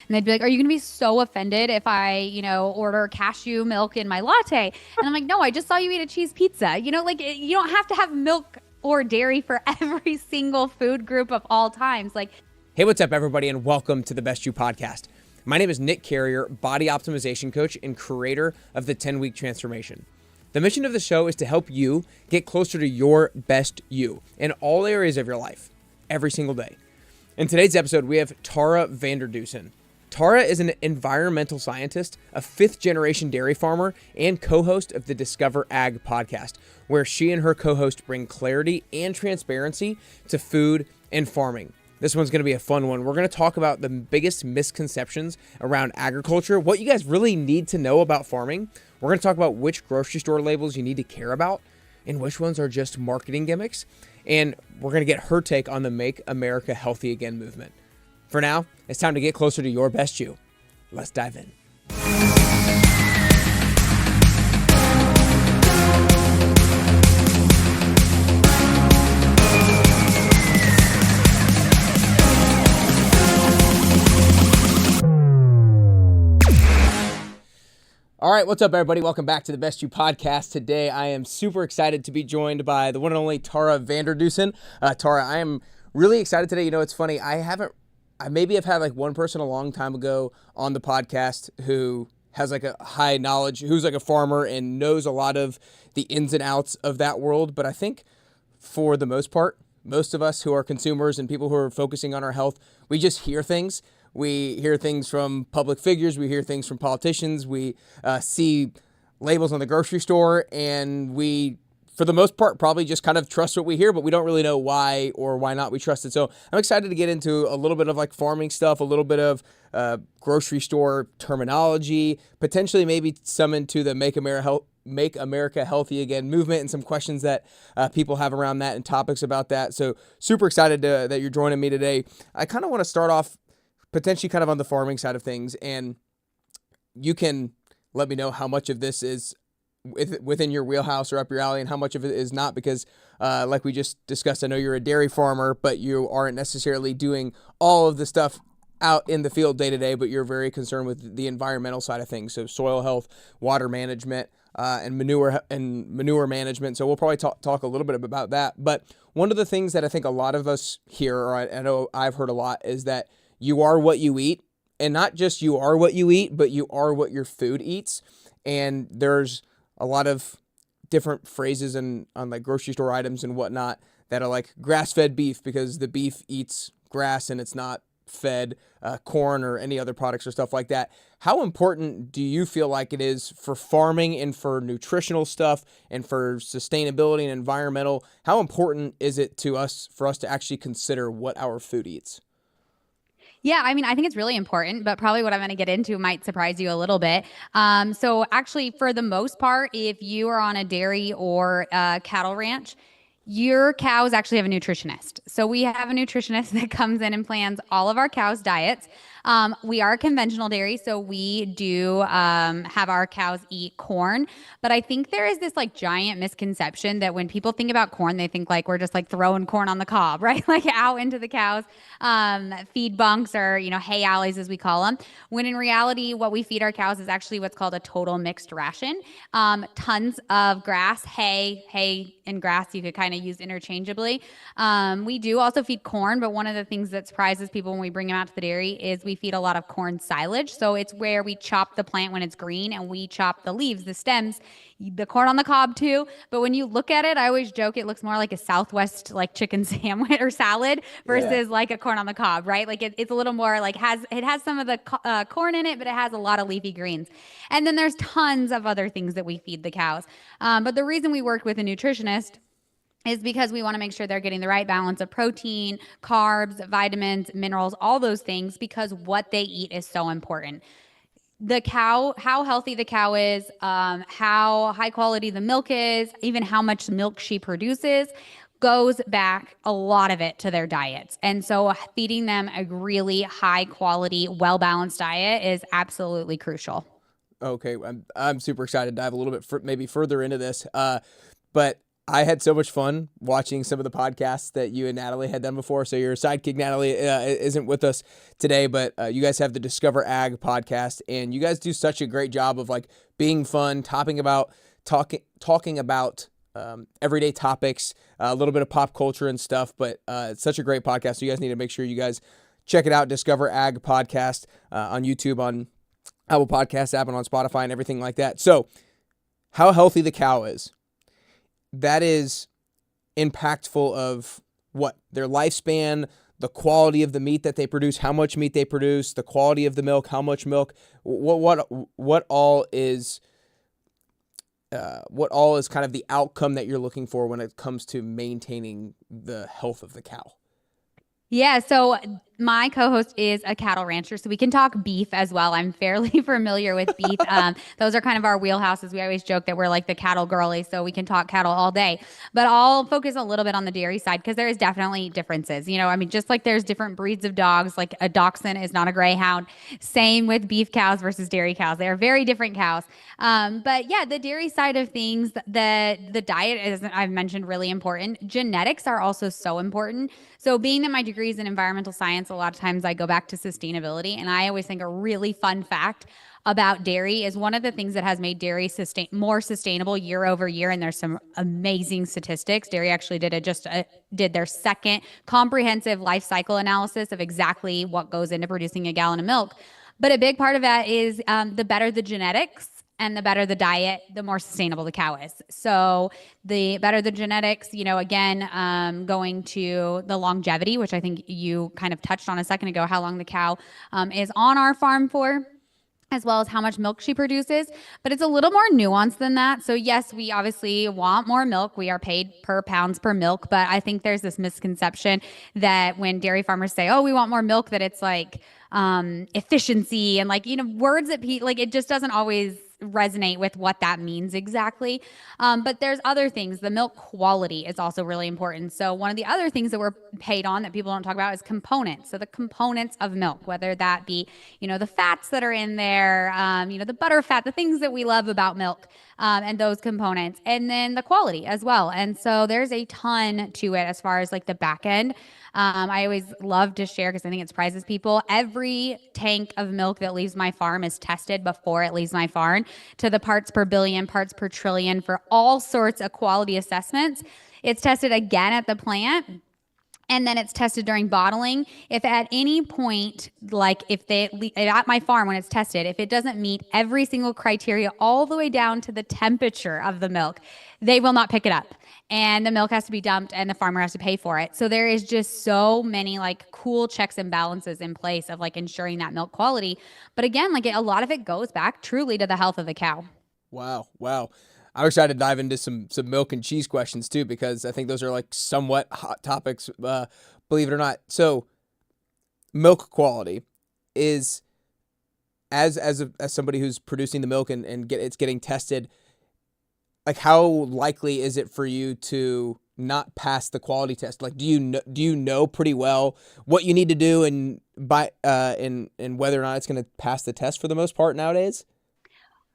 And they'd be like, are you going to be so offended if I order cashew milk in my latte? And I'm like, no, I just saw you eat a cheese pizza. You don't have to have milk or dairy for every single food group of all times. Hey, what's up, everybody, and welcome to the Best You podcast. My name is Nick Carrier, body optimization coach and creator of the 10-Week Transformation. The mission of the show is to help you get closer to your best you in all areas of your life, every single day. In today's episode, we have Tara Vander Dussen. Tara is an environmental scientist, a fifth-generation dairy farmer, and co-host of the Discover Ag podcast, where she and her co-host bring clarity and transparency to food and farming. This one's going to be a fun one. We're going to talk about the biggest misconceptions around agriculture, what you guys really need to know about farming. We're going to talk about which grocery store labels you need to care about and which ones are just marketing gimmicks. And we're going to get her take on the Make America Healthy Again movement. For now, it's time to get closer to your best you. Let's dive in. All right, what's up, everybody? Welcome back to the Best You podcast. Today, I am super excited to be joined by the one and only Tara Vander Dussen. Tara, I am really excited today. You know, it's funny. I maybe have had like one person a long time ago on the podcast who has like a high knowledge, who's like a farmer and knows a lot of the ins and outs of that world. But I think for the most part, most of us who are consumers and people who are focusing on our health, we just hear things. We hear things from public figures. We hear things from politicians. We see labels on the grocery store, and we, for the most part, probably just kind of trust what we hear, but we don't really know why or why not we trust it. So I'm excited to get into a little bit of like farming stuff, a little bit of grocery store terminology, potentially maybe some into the Make America Healthy Again movement and some questions that people have around that and topics about that. So super excited that you're joining me today. I kind of want to start off potentially kind of on the farming side of things, and you can let me know how much of this is within your wheelhouse or up your alley and how much of it is not, because like we just discussed, I know you're a dairy farmer, but you aren't necessarily doing all of the stuff out in the field day to day, but you're very concerned with the environmental side of things. So soil health, water management, and manure management. So we'll probably talk a little bit about that. But one of the things that I think a lot of us hear, or I know I've heard a lot, is that you are what you eat, and not just you are what you eat, but you are what your food eats. And there's a lot of different phrases on like grocery store items and whatnot that are like grass-fed beef, because the beef eats grass and it's not fed corn or any other products or stuff like that. How important do you feel like it is for farming and for nutritional stuff and for sustainability and environmental? How important is it for us to actually consider what our food eats? Yeah, I mean, I think it's really important, but probably what I'm going to get into might surprise you a little bit. So actually, for the most part, if you are on a dairy or a cattle ranch, your cows actually have a nutritionist. So we have a nutritionist that comes in and plans all of our cows' diets. We are a conventional dairy, so we do have our cows eat corn. But I think there is this like giant misconception that when people think about corn, they think like we're just like throwing corn on the cob, right? Like out into the cows, feed bunks, or hay alleys as we call them. When in reality, what we feed our cows is actually what's called a total mixed ration. Tons of grass, hay and grass you could kind of use interchangeably. We do also feed corn, but one of the things that surprises people when we bring them out to the dairy is we feed a lot of corn silage. So it's where we chop the plant when it's green and we chop the leaves, the stems, the corn on the cob too. But when you look at it, I always joke it looks more like a Southwest like chicken sandwich or salad versus like a corn on the cob, right? Like it's a little more like it has some of the corn in it, but it has a lot of leafy greens. And then there's tons of other things that we feed the cows. But the reason we worked with a nutritionist is because we want to make sure they're getting the right balance of protein, carbs, vitamins, minerals, all those things, because what they eat is so important. The cow, how healthy the cow is, how high quality the milk is, even how much milk she produces, goes back a lot of it to their diets. And so feeding them a really high quality, well-balanced diet is absolutely crucial. Okay, I'm super excited to dive a little bit maybe further into this. But I had so much fun watching some of the podcasts that you and Natalie had done before. So your sidekick Natalie isn't with us today, but you guys have the Discover Ag podcast, and you guys do such a great job of like being fun, talking about everyday topics, a little bit of pop culture and stuff. But it's such a great podcast. So you guys need to make sure you guys check it out. Discover Ag podcast on YouTube, on Apple Podcast app, and on Spotify and everything like that. So how healthy the cow is, that is impactful of what their lifespan, the quality of the meat that they produce, how much meat they produce, the quality of the milk, how much milk, what all is kind of the outcome that you're looking for when it comes to maintaining the health of the cow. Yeah, so my co-host is a cattle rancher, so we can talk beef as well. I'm fairly familiar with beef. Those are kind of our wheelhouses. We always joke that we're like the cattle girlies, so we can talk cattle all day. But I'll focus a little bit on the dairy side because there is definitely differences. I mean, just like there's different breeds of dogs, like a dachshund is not a greyhound. Same with beef cows versus dairy cows. They are very different cows. But yeah, the dairy side of things, the diet is, I've mentioned, really important. Genetics are also so important. So being that my degree is in environmental science, a lot of times I go back to sustainability. And I always think a really fun fact about dairy is one of the things that has made dairy more sustainable year over year. And there's some amazing statistics. Dairy actually did their second comprehensive life cycle analysis of exactly what goes into producing a gallon of milk. But a big part of that is the better the genetics and the better the diet, the more sustainable the cow is. So the better the genetics, again, going to the longevity, which I think you kind of touched on a second ago, how long the cow is on our farm for, as well as how much milk she produces. But it's a little more nuanced than that. So yes, we obviously want more milk. We are paid per pounds per milk. But I think there's this misconception that when dairy farmers say, oh, we want more milk, that it's like efficiency and words that it just doesn't always resonate with what that means exactly. But there's other things. The milk quality is also really important. So one of the other things that we're paid on that people don't talk about is components. So the components of milk, whether that be, the fats that are in there, the butter fat, the things that we love about milk, and those components, and then the quality as well. And so there's a ton to it as far as like the back end. I always love to share because I think it surprises people. Every tank of milk that leaves my farm is tested before it leaves my farm to the parts per billion, parts per trillion for all sorts of quality assessments. It's tested again at the plant. And then it's tested during bottling. If at any point, at my farm when it's tested, if it doesn't meet every single criteria all the way down to the temperature of the milk, they will not pick it up. And the milk has to be dumped and the farmer has to pay for it. So there is just so many cool checks and balances in place of ensuring that milk quality. But again, a lot of it goes back truly to the health of the cow. Wow. I'm excited to dive into some milk and cheese questions too, because I think those are somewhat hot topics, believe it or not. So milk quality is, as somebody who's producing the milk and it's getting tested, how likely is it for you to not pass the quality test? Do you know pretty well what you need to do and whether or not it's going to pass the test for the most part nowadays?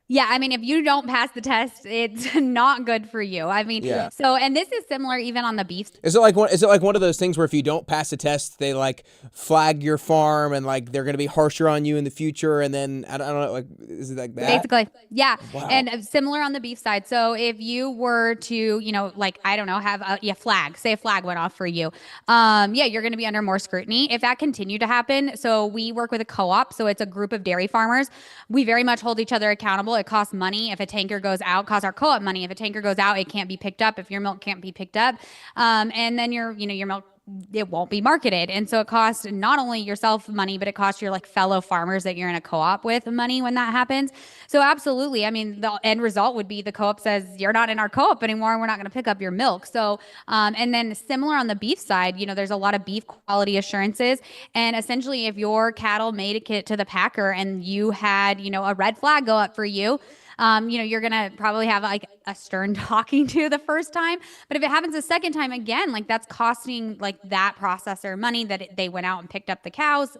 Yeah, I mean, if you don't pass the test, it's not good for you. I mean, Yeah. So, and this is similar even on the beef. Is it like one of those things where if you don't pass the test, they flag your farm and they're going to be harsher on you in the future? And then I don't know, is it like that? Basically, yeah. Wow. And similar on the beef side. So if you were to, I don't know, have a flag, say a flag went off for you, you're going to be under more scrutiny. If that continued to happen, so we work with a co-op, so it's a group of dairy farmers. We very much hold each other accountable. It costs money if a tanker goes out, costs our co-op money. If a tanker goes out, it can't be picked up. If your milk can't be picked up, and then your milk, it won't be marketed. And so it costs not only yourself money, but it costs your fellow farmers that you're in a co-op with money when that happens. So absolutely. I mean, the end result would be the co-op says you're not in our co-op anymore and we're not going to pick up your milk. So, and then similar on the beef side, there's a lot of beef quality assurances. And essentially if your cattle made it to the packer and you had, a red flag go up for you, You're going to probably have like a stern talking to the first time. But if it happens a second time again, like that's costing like that processor money that they went out and picked up the cows,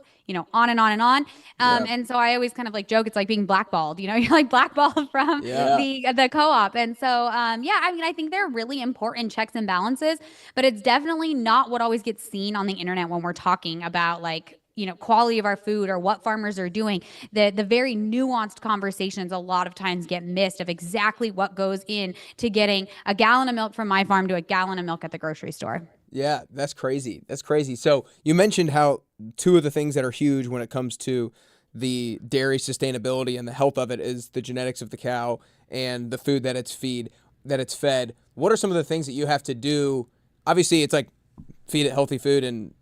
on and on and on. Yeah. And so I always kind of like joke, it's like being blackballed, you're like blackballed from Yeah. the co-op. And so, yeah, I mean, I think they're really important checks and balances, but it's definitely not what always gets seen on the internet when we're talking about like, quality of our food or what farmers are doing. The very nuanced conversations a lot of times get missed of exactly what goes in to getting a gallon of milk from my farm to a gallon of milk at the grocery store. Yeah, that's crazy. That's crazy. So you mentioned how two of the things that are huge when it comes to the dairy sustainability and the health of it is the genetics of the cow and the food that it's fed. What are some of the things that you have to do? Obviously, it's like feed it healthy food and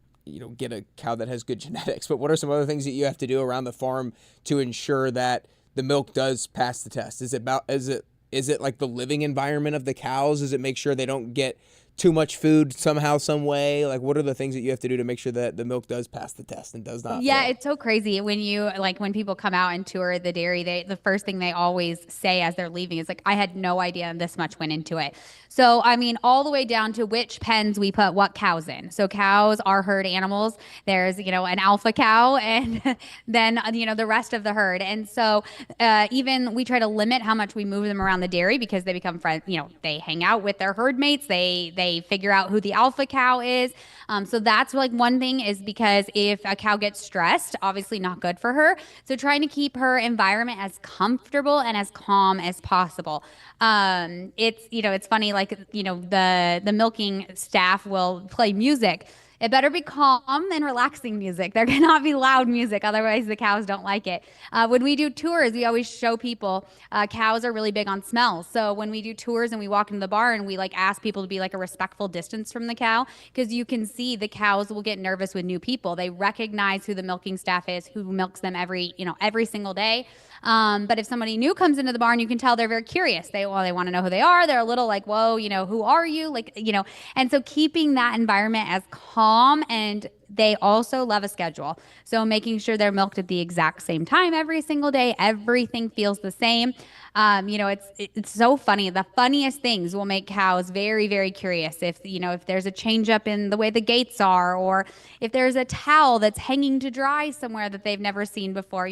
get a cow that has good genetics. But what are some other things that you have to do around the farm to ensure that the milk does pass the test? Is it like the living environment of the cows? Does it make sure they don't get too much food somehow, some way? Like, what are the things that you have to do to make sure that the milk does pass the test and does not Yeah, fail? it's so crazy when people come out and tour the dairy, the first thing they always say as they're leaving is like, I had no idea this much went into it. So, I mean, all the way down to which pens we put what cows in. So cows are herd animals. There's, an alpha cow and then, the rest of the herd. And so, even we try to limit how much we move them around the dairy because they become friends, they hang out with their herd mates. They figure out who the alpha cow is. So that's like one thing is because if a cow gets stressed, obviously not good for her. So trying to keep her environment as comfortable and as calm as possible. It's funny, like, the milking staff will play music. It better be calm and relaxing music. There cannot be loud music, otherwise the cows don't like it. When we do tours, we always show people cows are really big on smells. So when we do tours and we walk into the barn, we like ask people to be like a respectful distance from the cow because you can see the cows will get nervous with new people. They recognize who the milking staff is, who milks them every single day. But if somebody new comes into the barn, you can tell they're very curious. They want to know who they are. They're a little like, whoa, who are you? Like, and so keeping that environment as calm, and they also love a schedule. So making sure they're milked at the exact same time every single day, everything feels the same. It's so funny. The funniest things will make cows very, very curious. If there's a change up in the way the gates are, or if there's a towel that's hanging to dry somewhere that they've never seen before,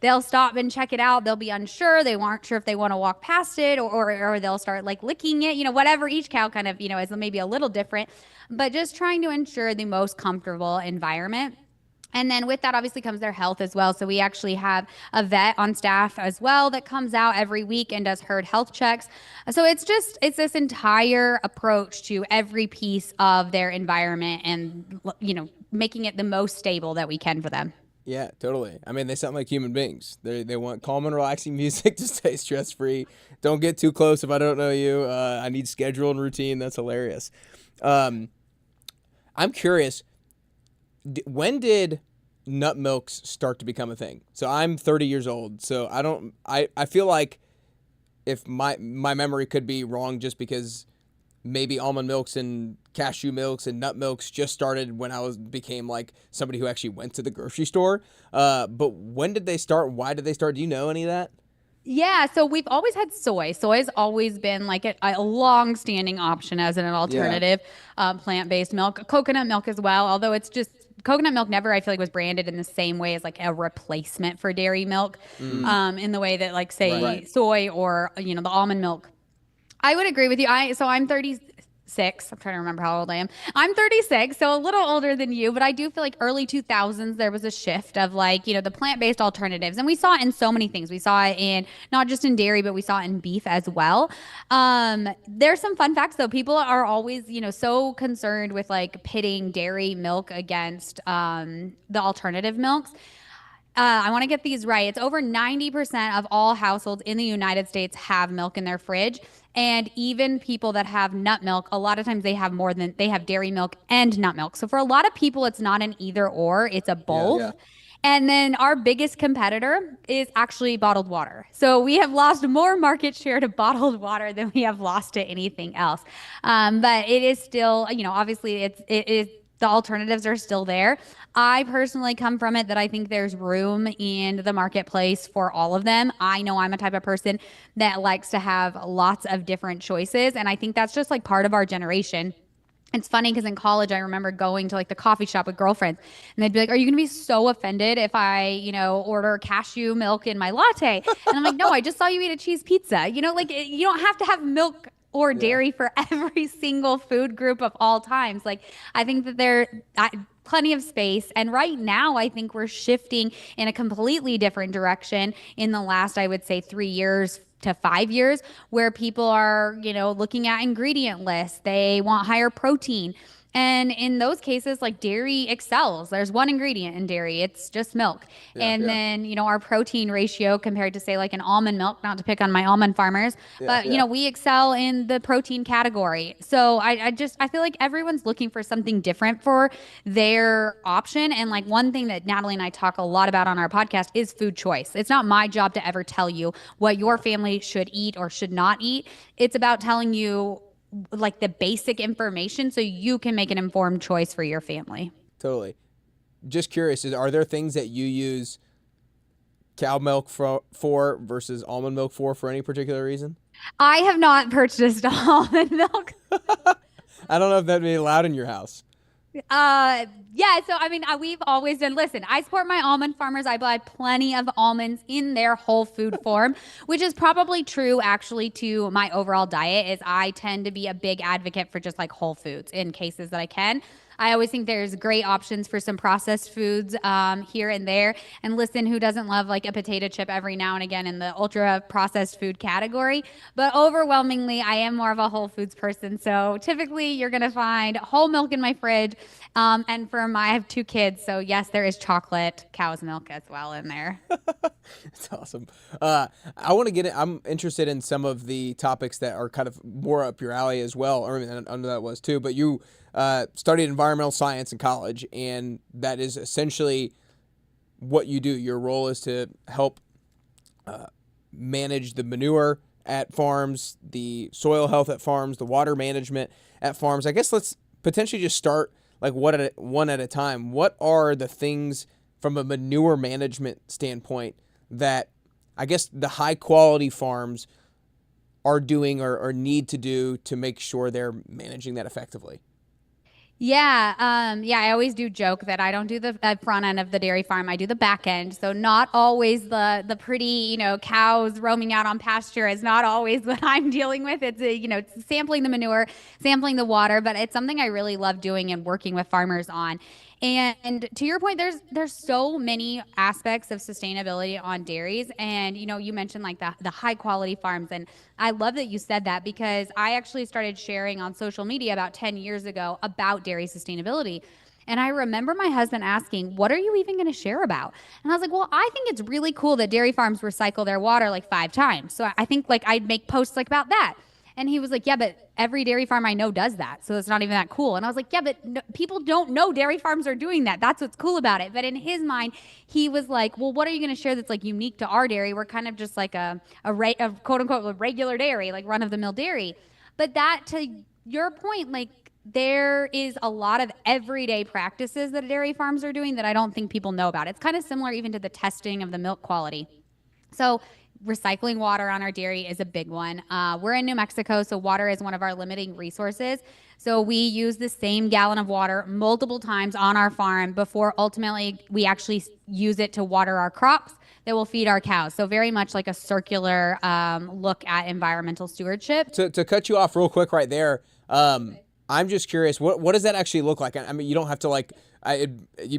they'll stop and check it out. They'll be unsure. They aren't sure if they want to walk past it, or they'll start like licking it, whatever. Each cow kind of, is maybe a little different, but just trying to ensure the most comfortable environment. And then with that obviously comes their health as well. So we actually have a vet on staff as well that comes out every week and does herd health checks. So it's this entire approach to every piece of their environment and, making it the most stable that we can for them. Yeah, totally. I mean, they sound like human beings. They want calm and relaxing music to stay stress free. Don't get too close if I don't know you. I need schedule and routine. That's hilarious. I'm curious. When did nut milks start to become a thing? So I'm 30 years old. So I feel like if my memory could be wrong just because maybe almond milks and cashew milks and nut milks just started when became like somebody who actually went to the grocery store. But when did they start? Why did they start? Do you know any of that? Yeah, so we've always had soy. Soy has always been like a long-standing option as an Yeah. alternative plant-based milk. Coconut milk as well, although it's just coconut milk never I feel like was branded in the same way as like a replacement for dairy milk, in the way that like say Right. soy or the almond milk. I would agree with you. I'm 36. I'm trying to remember how old I am. I'm 36, so a little older than you, but I do feel like early 2000s there was a shift of like, the plant-based alternatives. And we saw it in so many things. We saw it in not just in dairy, but we saw it in beef as well. There's some fun facts though. People are always, so concerned with like pitting dairy milk against the alternative milks. I want to get these right. It's over 90% of all households in the United States have milk in their fridge. And even people that have nut milk, a lot of times they have dairy milk and nut milk. So for a lot of people, it's not an either or, it's a Yeah. both. Yeah. And then our biggest competitor is actually bottled water. So we have lost more market share to bottled water than we have lost to anything else. But it is still, obviously it is the alternatives are still there. I personally come from it that I think there's room in the marketplace for all of them. I know I'm a type of person that likes to have lots of different choices. And I think that's just like part of our generation. It's funny because in college, I remember going to like the coffee shop with girlfriends, and they'd be like, "Are you going to be so offended if I, order cashew milk in my latte?" And I'm like, "No, I just saw you eat a cheese pizza. Like you don't have to have milk or Yeah. dairy for every single food group of all times." Like, I think that plenty of space. And right now, I think we're shifting in a completely different direction in the last, I would say, 3 years to 5 years, where people are, looking at ingredient lists. They want higher protein. And in those cases, like dairy excels. There's one ingredient in dairy, it's just milk. Yeah. And then, our protein ratio compared to, say, like an almond milk, not to pick on my almond farmers, Yeah. but, we excel in the protein category. So I feel like everyone's looking for something different for their option. And like one thing that Natalie and I talk a lot about on our podcast is food choice. It's not my job to ever tell you what your family should eat or should not eat. It's about telling you like the basic information so you can make an informed choice for your family. Totally. Just curious, are there things that you use cow milk for versus almond milk for any particular reason? I have not purchased almond milk. I don't know if that'd be allowed in your house. Yeah, so I mean, we've always done, listen, I support my almond farmers. I buy plenty of almonds in their whole food form, which is probably true actually to my overall diet. Is I tend to be a big advocate for just like whole foods in cases that I can. I always think there's great options for some processed foods here and there. And listen, who doesn't love like a potato chip every now and again in the ultra processed food category? But overwhelmingly, I am more of a whole foods person. So typically, you're going to find whole milk in my fridge. And I have 2 kids. So yes, there is chocolate cow's milk as well in there. It's awesome. I want to get it. I'm interested in some of the topics that are kind of more up your alley as well. Or I mean, I know that was too, but you studied environmental science in college, and that is essentially what you do. Your role is to help manage the manure at farms, the soil health at farms, the water management at farms. I guess let's potentially just start like one at a time. What are the things from a manure management standpoint that I guess the high quality farms are doing or need to do to make sure they're managing that effectively? Yeah, I always do joke that I don't do the front end of the dairy farm. I do the back end. So not always the pretty, cows roaming out on pasture is not always what I'm dealing with. It's it's sampling the manure, sampling the water, but it's something I really love doing and working with farmers on. And to your point, there's so many aspects of sustainability on dairies, and you mentioned like the high quality farms, and I love that you said that because I actually started sharing on social media about 10 years ago about dairy sustainability. And I remember my husband asking, "What are you even going to share about?" And I was like, "Well, I think it's really cool that dairy farms recycle their water like 5 times. So I think like I'd make posts like about that." And he was like, "Yeah, but every dairy farm I know does that. So it's not even that cool." And I was like, "Yeah, but no, people don't know dairy farms are doing that. That's what's cool about it." But in his mind, he was like, "Well, what are you going to share that's like unique to our dairy? We're kind of just like a quote unquote a regular dairy, like run of the mill dairy." But that, to your point, like there is a lot of everyday practices that dairy farms are doing that I don't think people know about. It's kind of similar even to the testing of the milk quality. So recycling water on our dairy is a big one. We're in New Mexico, so water is one of our limiting resources. So we use the same gallon of water multiple times on our farm before ultimately we actually use it to water our crops that will feed our cows. So very much like a circular look at environmental stewardship. To cut you off real quick right there, I'm just curious, what does that actually look like? I mean, you don't have to like,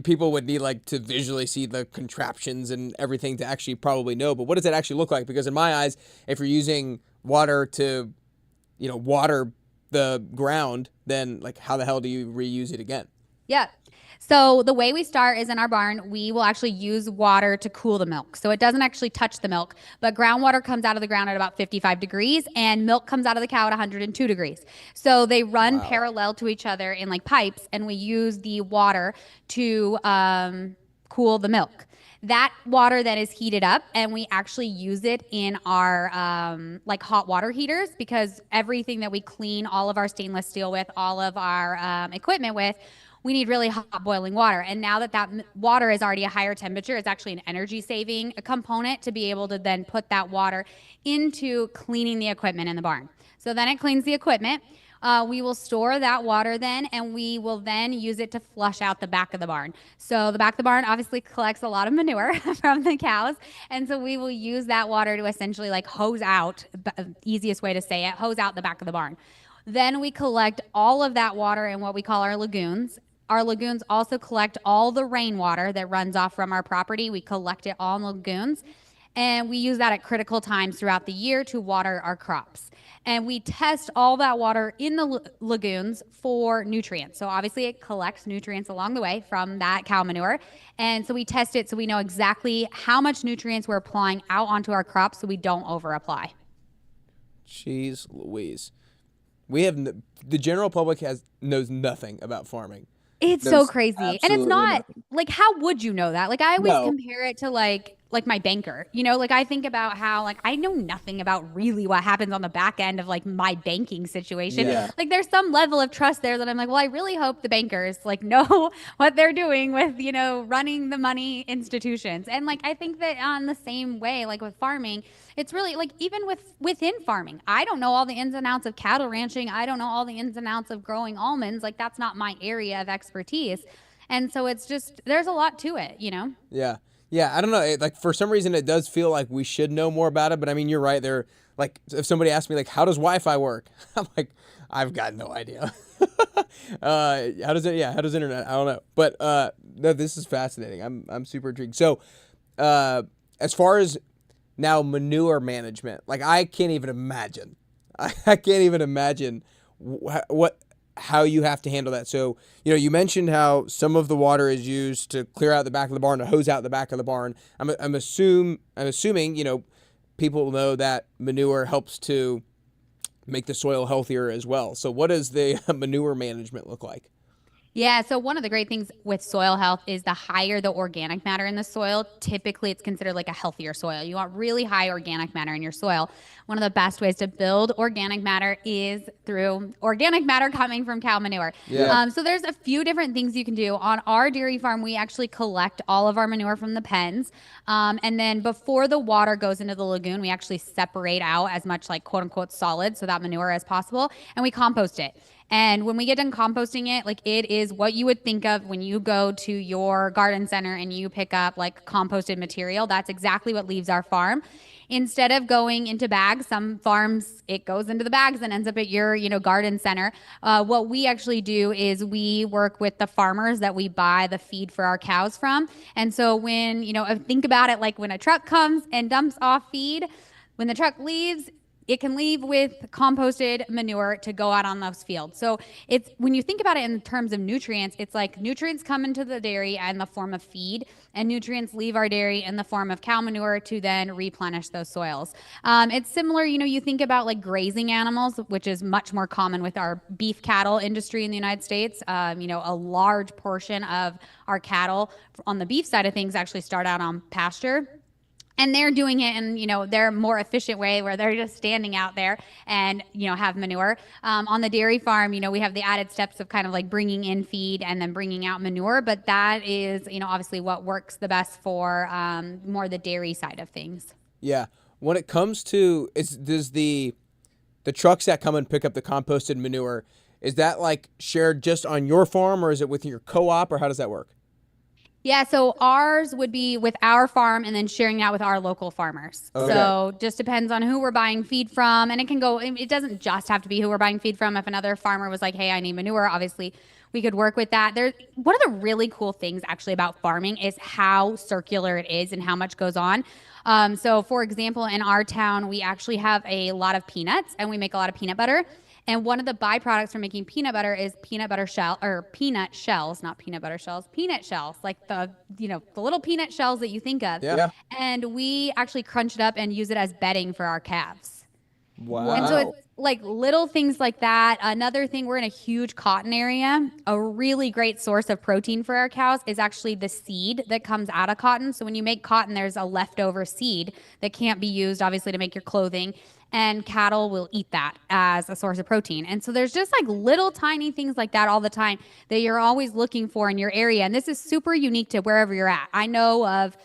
people would need like to visually see the contraptions and everything to actually probably know, but what does that actually look like? Because in my eyes, if you're using water to, water the ground, then like how the hell do you reuse it again? Yeah. So the way we start is in our barn, we will actually use water to cool the milk. So it doesn't actually touch the milk, but groundwater comes out of the ground at about 55 degrees and milk comes out of the cow at 102 degrees. So they run Wow. parallel to each other in like pipes, and we use the water to cool the milk. That water then is heated up, and we actually use it in our like hot water heaters, because everything that we clean all of our stainless steel with, all of our equipment with, we need really hot boiling water. And now that water is already a higher temperature, it's actually an energy saving component to be able to then put that water into cleaning the equipment in the barn. So then it cleans the equipment. We will store that water then, and we will then use it to flush out the back of the barn. So the back of the barn obviously collects a lot of manure from the cows. And so we will use that water to essentially like hose out, easiest way to say it, hose out the back of the barn. Then we collect all of that water in what we call our lagoons. Our lagoons also collect all the rainwater that runs off from our property. We collect it all in lagoons. And we use that at critical times throughout the year to water our crops. And we test all that water in the lagoons for nutrients. So obviously it collects nutrients along the way from that cow manure. And so we test it so we know exactly how much nutrients we're applying out onto our crops so we don't over apply. Jeez Louise. We have the general public knows nothing about farming. It's so crazy. And it's not nothing. like, how would you know that? Like, I always No. compare it to like my banker, you know, like I think about how like I know nothing about really what happens on the back end of like my banking situation. Yeah. Like there's some level of trust there that I'm like, well, I really hope the bankers like know what they're doing with, you know, running the money institutions. And like I think that on the same way, like with farming, it's really like even within farming, I don't know all the ins and outs of cattle ranching. I don't know all the ins and outs of growing almonds. Like that's not my area of expertise. And so it's just there's a lot to it, you know? Yeah. Yeah, I don't know. Like for some reason, it does feel like we should know more about it. But I mean, you're right. They're like, if somebody asks me like, how does Wi-Fi work? I'm like, I've got no idea. How does it? Yeah, how does internet? I don't know. But no, this is fascinating. I'm super intrigued. So, as far as now manure management, like I can't even imagine. I can't even imagine how you have to handle that. So, you know, you mentioned how some of the water is used to clear out the back of the barn, to hose out the back of the barn. I'm assuming, you know, people know that manure helps to make the soil healthier as well. So what does the manure management look like? Yeah, so one of the great things with soil health is the higher the organic matter in the soil, typically it's considered like a healthier soil. You want really high organic matter in your soil. One of the best ways to build organic matter is through organic matter coming from cow manure. Yeah. So there's a few different things you can do. On our dairy farm, we actually collect all of our manure from the pens. And then before the water goes into the lagoon, we actually separate out as much like quote unquote solid, so that manure as possible, and we compost it. And when we get done composting it, like it is what you would think of when you go to your garden center and you pick up like composted material. That's exactly what leaves our farm. Instead of going into bags, some farms, it goes into the bags and ends up at your, you know, garden center. What we actually do is we work with the farmers that we buy the feed for our cows from. And so when, you know, think about it like when a truck comes and dumps off feed, when the truck leaves, it can leave with composted manure to go out on those fields. So it's when you think about it in terms of nutrients, it's like nutrients come into the dairy in the form of feed, and nutrients leave our dairy in the form of cow manure to then replenish those soils. It's similar, you know, you think about like grazing animals, which is much more common with our beef cattle industry in the United States. You know, a large portion of our cattle on the beef side of things actually start out on pasture. And they're doing it in, you know, their more efficient way where they're just standing out there and, you know, have manure. On the dairy farm, you know, we have the added steps of kind of like bringing in feed and then bringing out manure. But that is, you know, obviously what works the best for more the dairy side of things. Yeah. When it comes to, does the trucks that come and pick up the composted manure, is that like shared just on your farm, or is it with your co-op, or how does that work? Yeah, so ours would be with our farm and then sharing out with our local farmers. Okay. So just depends on who we're buying feed from. And it can go, it doesn't just have to be who we're buying feed from. If another farmer was like, hey, I need manure, obviously we could work with that. One of the really cool things actually about farming is how circular it is and how much goes on. So for example, in our town, we actually have a lot of peanuts and we make a lot of peanut butter. And one of the byproducts from making peanut butter is peanut shells, not peanut butter shells, peanut shells, like the little peanut shells that you think of. Yeah. And we actually crunch it up and use it as bedding for our calves. Wow. And so like little things like that. Another thing, we're in a huge cotton area. A really great source of protein for our cows is actually the seed that comes out of cotton. So when you make cotton, there's a leftover seed that can't be used, obviously, to make your clothing. And cattle will eat that as a source of protein. And so there's just like little tiny things like that all the time that you're always looking for in your area. And this is super unique to wherever you're at. I know of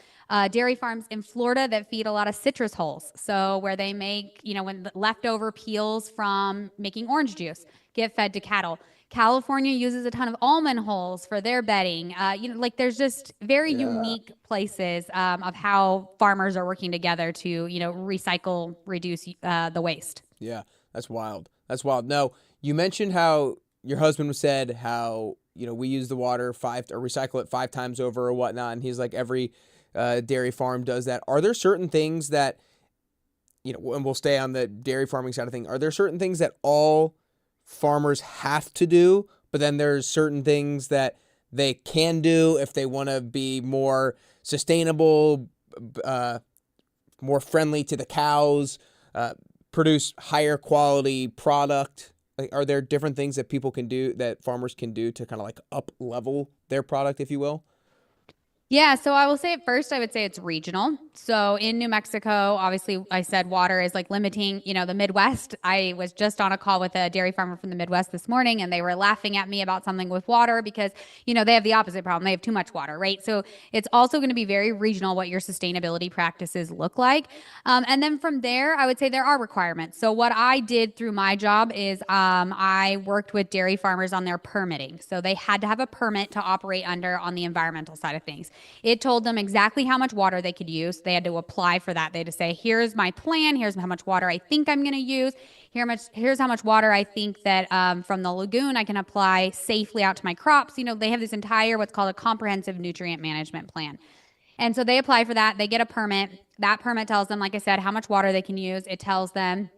dairy farms in Florida that feed a lot of citrus hulls. So where they make, when the leftover peels from making orange juice get fed to cattle. California uses a ton of almond hulls for their bedding. Like there's just very Yeah. unique places of how farmers are working together to, recycle, reduce the waste. Yeah, that's wild. That's wild. No, you mentioned how your husband said how we use the water five or recycle it 5 times over or whatnot, and he's like every dairy farm does that. Are there certain things that and we'll stay on the dairy farming side of things. Are there certain things that all farmers have to do, but then there's certain things that they can do if they want to be more sustainable, uh, more friendly to the cows, uh, produce higher quality product? Like, are there different things that people can do that farmers can do to kind of like up level their product, if you will? Yeah, so I will say at first, I would say it's regional. So in New Mexico, obviously, I said water is like limiting, the Midwest. I was just on a call with a dairy farmer from the Midwest this morning, and they were laughing at me about something with water because, they have the opposite problem. They have too much water, right? So it's also going to be very regional what your sustainability practices look like. And then from there, I would say there are requirements. So what I did through my job is I worked with dairy farmers on their permitting. So they had to have a permit to operate under on the environmental side of things. It told them exactly how much water they could use. They had to apply for that. They had to say, here's my plan. Here's how much water I think I'm going to use. Here's how much water I think that from the lagoon I can apply safely out to my crops. They have this entire what's called a comprehensive nutrient management plan. And so they apply for that. They get a permit. That permit tells them, like I said, how much water they can use. It tells them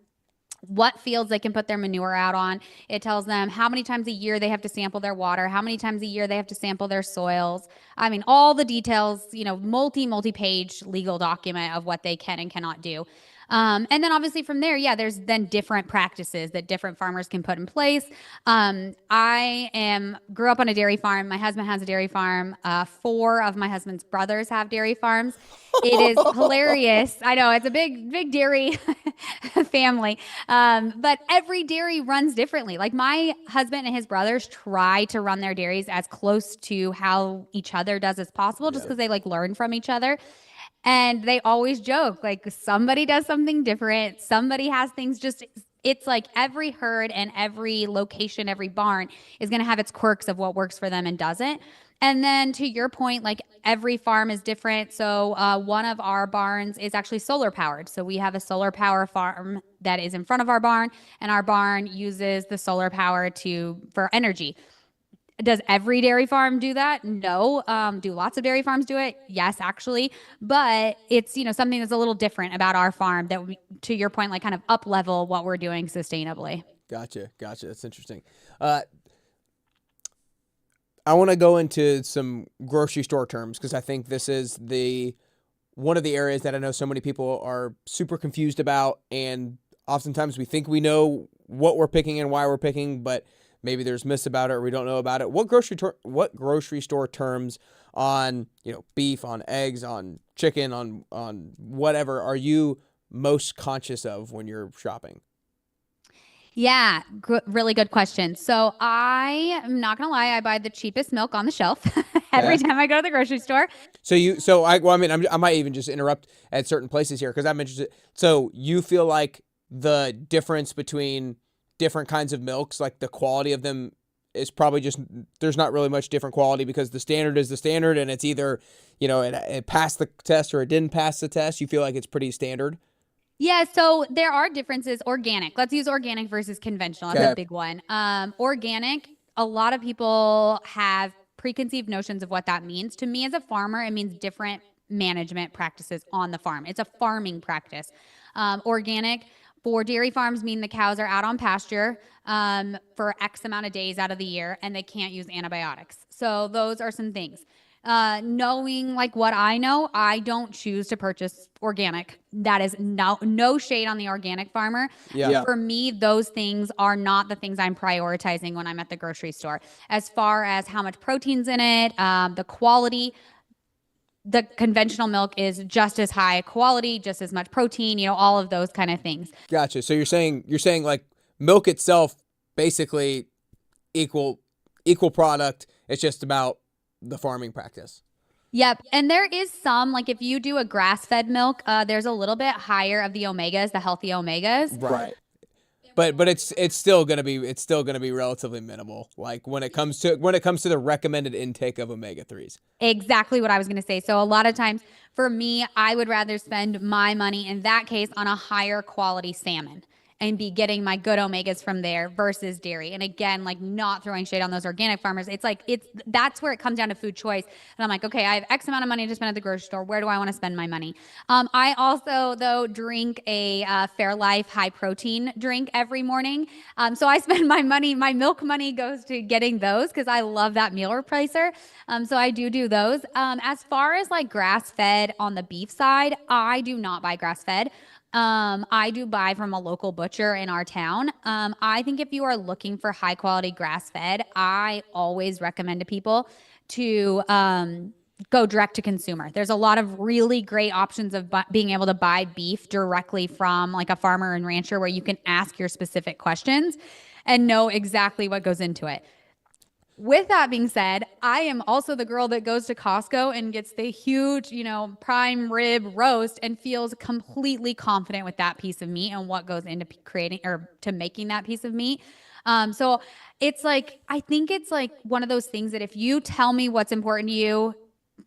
what fields they can put their manure out on. It tells them how many times a year they have to sample their water, how many times a year they have to sample their soils. I mean, all the details, multi-page legal document of what they can and cannot do. And then obviously from there, yeah, there's then different practices that different farmers can put in place. I grew up on a dairy farm. My husband has a dairy farm. 4 of my husband's brothers have dairy farms. It is hilarious. I know it's a big dairy family. But every dairy runs differently. Like my husband and his brothers try to run their dairies as close to how each other does as possible, just Yeah. because they like learn from each other. And they always joke like somebody does something different. Somebody has things just, it's like every herd and every location, every barn is going to have its quirks of what works for them and doesn't. And then to your point, like every farm is different. So one of our barns is actually solar powered. So we have a solar power farm that is in front of our barn, and our barn uses the solar power for energy. Does every dairy farm do that? No. Do lots of dairy farms do it? Yes, actually. But it's something that's a little different about our farm that to your point, like kind of up level what we're doing sustainably. Gotcha. Gotcha. That's interesting. Uh, I want to go into some grocery store terms because I think this is the one of the areas that I know so many people are super confused about, and oftentimes we think we know what we're picking and why we're picking, but maybe there's myths about it or we don't know about it. What grocery store terms on beef, on eggs, on chicken, on whatever are you most conscious of when you're shopping? Yeah, really good question. So I am not gonna lie, I buy the cheapest milk on the shelf every Okay. time I go to the grocery store. I mean, I might even just interrupt at certain places here because I'm interested. So you feel like the difference between different kinds of milks, like the quality of them is probably just, there's not really much different quality because the standard is the standard and it's either, it passed the test or it didn't pass the test. You feel like it's pretty standard. Yeah, so there are differences. Organic. Let's use organic versus conventional. That's a Okay. big one. Organic, a lot of people have preconceived notions of what that means. To me, as a farmer, it means different management practices on the farm. It's a farming practice. Organic for dairy farms mean the cows are out on pasture for X amount of days out of the year and they can't use antibiotics. So those are some things. Knowing like what I know, I don't choose to purchase organic. That is no shade on the organic farmer. Yeah. For me, those things are not the things I'm prioritizing when I'm at the grocery store. As far as how much protein's in it, the quality, the conventional milk is just as high quality, just as much protein, all of those kind of things. Gotcha. So you're saying like milk itself basically equal product. It's just about the farming practice. Yep. And there is some, like if you do a grass fed milk, there's a little bit higher of the omegas, the healthy omegas. Right. But it's still gonna be relatively minimal. Like when it comes to the recommended intake of omega 3s. Exactly what I was going to say. So a lot of times for me, I would rather spend my money in that case on a higher quality salmon and be getting my good omegas from there versus dairy. And again, like not throwing shade on those organic farmers. It's like that's where it comes down to food choice. And I'm like, okay, I have X amount of money to spend at the grocery store. Where do I want to spend my money? I also though drink a Fairlife high protein drink every morning. So I spend my money, my milk money goes to getting those because I love that meal replacer. So I do those. As far as like grass fed on the beef side, I do not buy grass fed. I do buy from a local butcher in our town. I think if you are looking for high quality grass fed, I always recommend to people to go direct to consumer. There's a lot of really great options of being able to buy beef directly from like a farmer and rancher where you can ask your specific questions and know exactly what goes into it. With that being said, I am also the girl that goes to Costco and gets the huge, prime rib roast and feels completely confident with that piece of meat and what goes into creating or to making that piece of meat. So it's like, I think it's like one of those things that if you tell me what's important to you,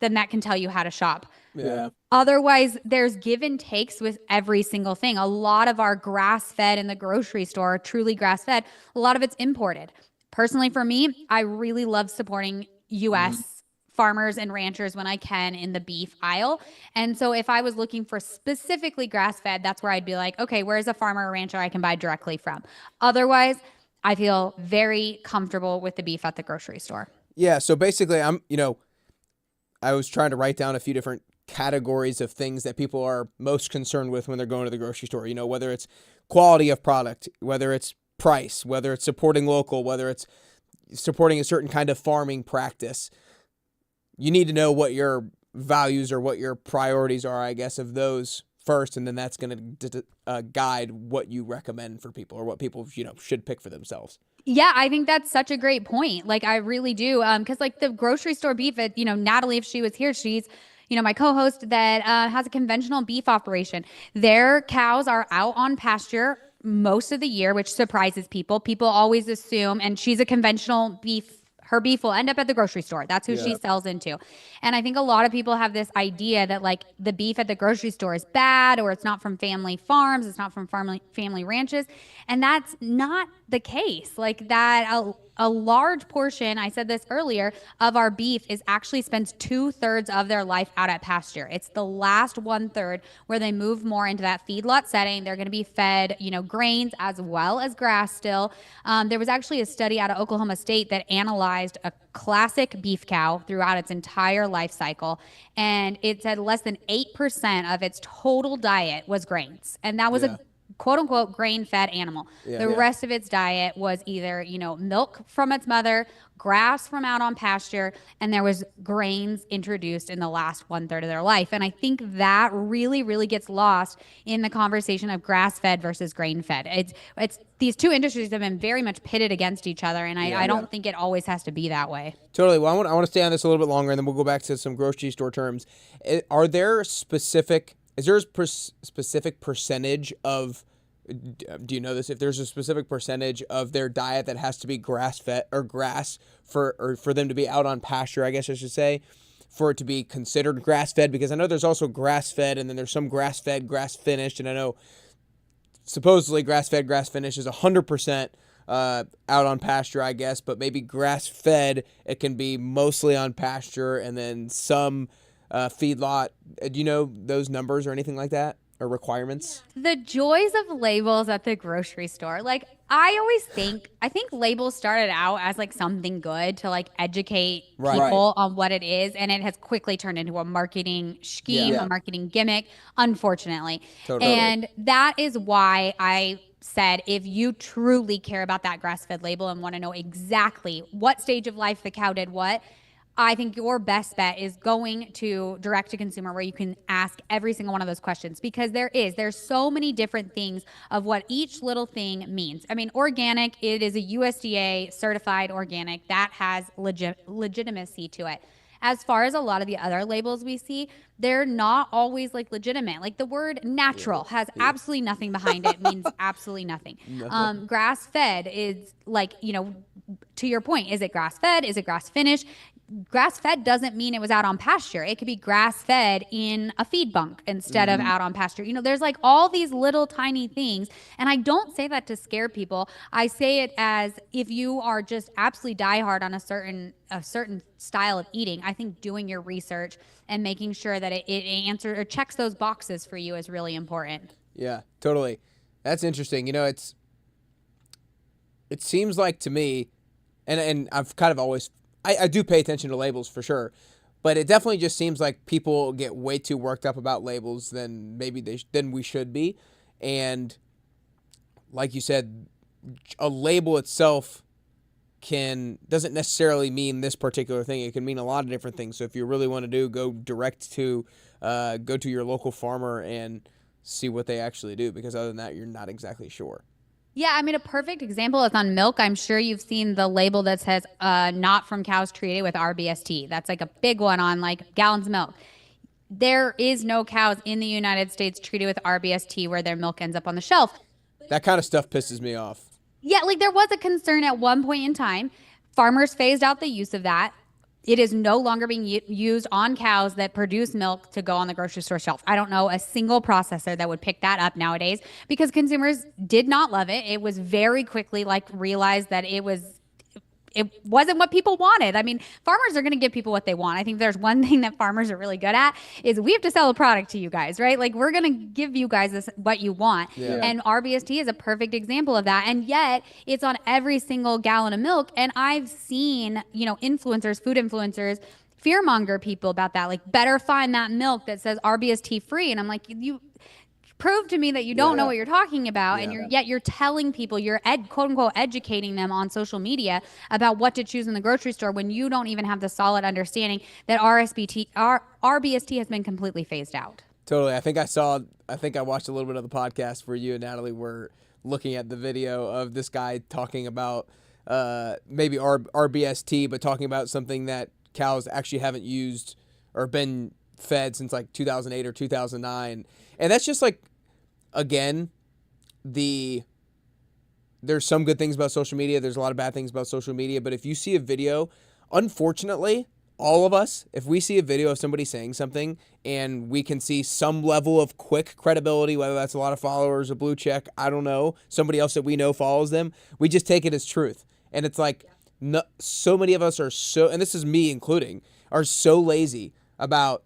then that can tell you how to shop. Yeah. Otherwise, there's give and takes with every single thing. A lot of our grass fed in the grocery store, truly grass fed, a lot of it's imported. Personally, for me, I really love supporting U.S. farmers and ranchers when I can in the beef aisle. And so if I was looking for specifically grass fed, that's where I'd be like, okay, where's a farmer or rancher I can buy directly from? Otherwise, I feel very comfortable with the beef at the grocery store. Yeah. So basically, I was trying to write down a few different categories of things that people are most concerned with when they're going to the grocery store. Whether it's quality of product, whether it's price, whether it's supporting local, whether it's supporting a certain kind of farming practice. You need to know what your values or what your priorities are, I guess, of those first, and then that's going to guide what you recommend for people or what people should pick for themselves. Yeah, I think that's such a great point. Like I really do. Because like the grocery store beef, Natalie, if she was here, she's my co-host that has a conventional beef operation. Their cows are out on pasture most of the year, which surprises people. People always assume, and she's a conventional beef. Her beef will end up at the grocery store. That's who she sells into. And I think a lot of people have this idea that like the beef at the grocery store is bad or it's not from family farms, it's not from family ranches. And that's not the case. Like that a large portion, I said this earlier, of our beef is actually spends 2/3 of their life out at pasture. It's the last 1/3 where they move more into that feedlot setting. They're going to be fed, grains as well as grass still. There was actually a study out of Oklahoma State that analyzed a classic beef cow throughout its entire life cycle. And it said less than 8% of its total diet was grains. And that was a quote unquote grain fed animal. The rest of its diet was either, milk from its mother, grass from out on pasture, and there was grains introduced in the last 1/3 of their life. And I think that really, really gets lost in the conversation of grass fed versus grain fed. It's these two industries have been very much pitted against each other. And I don't think it always has to be that way. Totally. Well, I want to stay on this a little bit longer and then we'll go back to some grocery store terms. Is there a specific percentage of, do you know this, if there's a specific percentage of their diet that has to be grass fed or grass for them to be out on pasture, I guess I should say, for it to be considered grass fed? Because I know there's also grass fed and then there's some grass fed, grass finished. And I know supposedly grass fed, grass finished is 100% out on pasture, I guess, but maybe grass fed, it can be mostly on pasture and then some feedlot. Do you know those numbers or anything like that? or requirements. The joys of labels at the grocery store. Like I think labels started out as like something good to like educate Right. people on what it is, and it has quickly turned into a marketing Yeah. scheme, a marketing gimmick, unfortunately. Totally. And that is why I said if you truly care about that grass-fed label and want to know exactly what stage of life the cow did what, I think your best bet is going to direct to consumer where you can ask every single one of those questions because there's so many different things of what each little thing means. I mean, organic, it is a USDA certified organic that has legitimacy to it. As far as a lot of the other labels we see, they're not always like legitimate. Like the word natural has absolutely nothing behind it, means absolutely nothing. Grass fed is like, to your point, is it grass fed? Is it grass finished? Grass fed doesn't mean it was out on pasture. It could be grass fed in a feed bunk instead of out on pasture. There's like all these little tiny things. And I don't say that to scare people. I say it as if you are just absolutely diehard on a certain style of eating, I think doing your research and making sure that it answers or checks those boxes for you is really important. Yeah, totally. That's interesting. It seems like to me, and I've kind of always, I do pay attention to labels for sure, but it definitely just seems like people get way too worked up about labels than maybe than we should be. And like you said, a label itself doesn't necessarily mean this particular thing. It can mean a lot of different things. So if you really want to go direct to go to your local farmer and see what they actually do, because other than that, you're not exactly sure. Yeah, I mean, a perfect example is on milk. I'm sure you've seen the label that says not from cows treated with RBST. That's like a big one on like gallons of milk. There is no cows in the United States treated with RBST where their milk ends up on the shelf. That kind of stuff pisses me off. Yeah, like there was a concern at one point in time. Farmers phased out the use of that. It is no longer being used on cows that produce milk to go on the grocery store shelf. I don't know a single processor that would pick that up nowadays because consumers did not love it. It was very quickly like realized that it wasn't what people wanted. I mean, farmers are going to give people what they want. I think there's one thing that farmers are really good at is we have to sell a product to you guys, right? Like we're going to give you guys what you want. Yeah. And RBST is a perfect example of that. And yet it's on every single gallon of milk. And I've seen, influencers, food influencers, fear-monger people about that. Like better find that milk that says RBST free. And I'm like, you prove to me that you don't know what you're talking about, and you're telling people, you're quote unquote educating them on social media about what to choose in the grocery store when you don't even have the solid understanding that RBST has been completely phased out. Totally. I think I watched a little bit of the podcast where you and Natalie were looking at the video of this guy talking about maybe RBST, but talking about something that cows actually haven't used or been fed since like 2008 or 2009. And that's just like, again, there's some good things about social media. There's a lot of bad things about social media. But if you see a video, unfortunately, all of us, if we see a video of somebody saying something and we can see some level of quick credibility, whether that's a lot of followers, a blue check, I don't know, somebody else that we know follows them, we just take it as truth. And it's like, no, so many of us are so, and this is me including, are so lazy about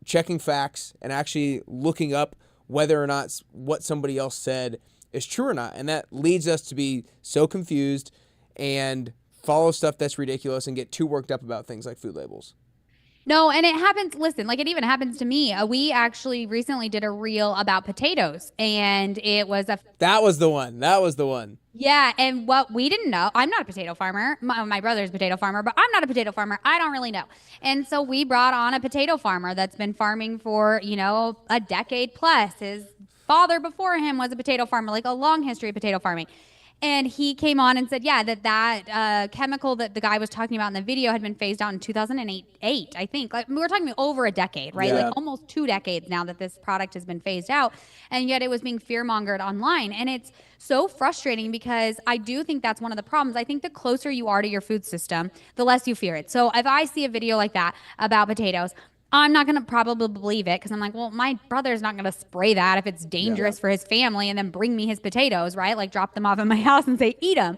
checking facts and actually looking up whether or not what somebody else said is true or not. And that leads us to be so confused and follow stuff that's ridiculous and get too worked up about things like food labels. No, and it happens. Listen, like it even happens to me. We actually recently did a reel about potatoes, and it was That was the one. Yeah, and what we didn't know, I'm not a potato farmer. My brother's a potato farmer, but I'm not a potato farmer. I don't really know. And so we brought on a potato farmer that's been farming for, a decade plus. His father before him was a potato farmer, like a long history of potato farming. And he came on and said, yeah, that chemical that the guy was talking about in the video had been phased out in 2008, I think. Like, we were talking over a decade, right? Yeah. Like almost 2 decades now that this product has been phased out. And yet it was being fear-mongered online. And it's so frustrating because I do think that's one of the problems. I think the closer you are to your food system, the less you fear it. So if I see a video like that about potatoes, I'm not going to probably believe it because I'm like, well, my brother's not going to spray that if it's dangerous for his family and then bring me his potatoes, right? Like drop them off at my house and say, eat them.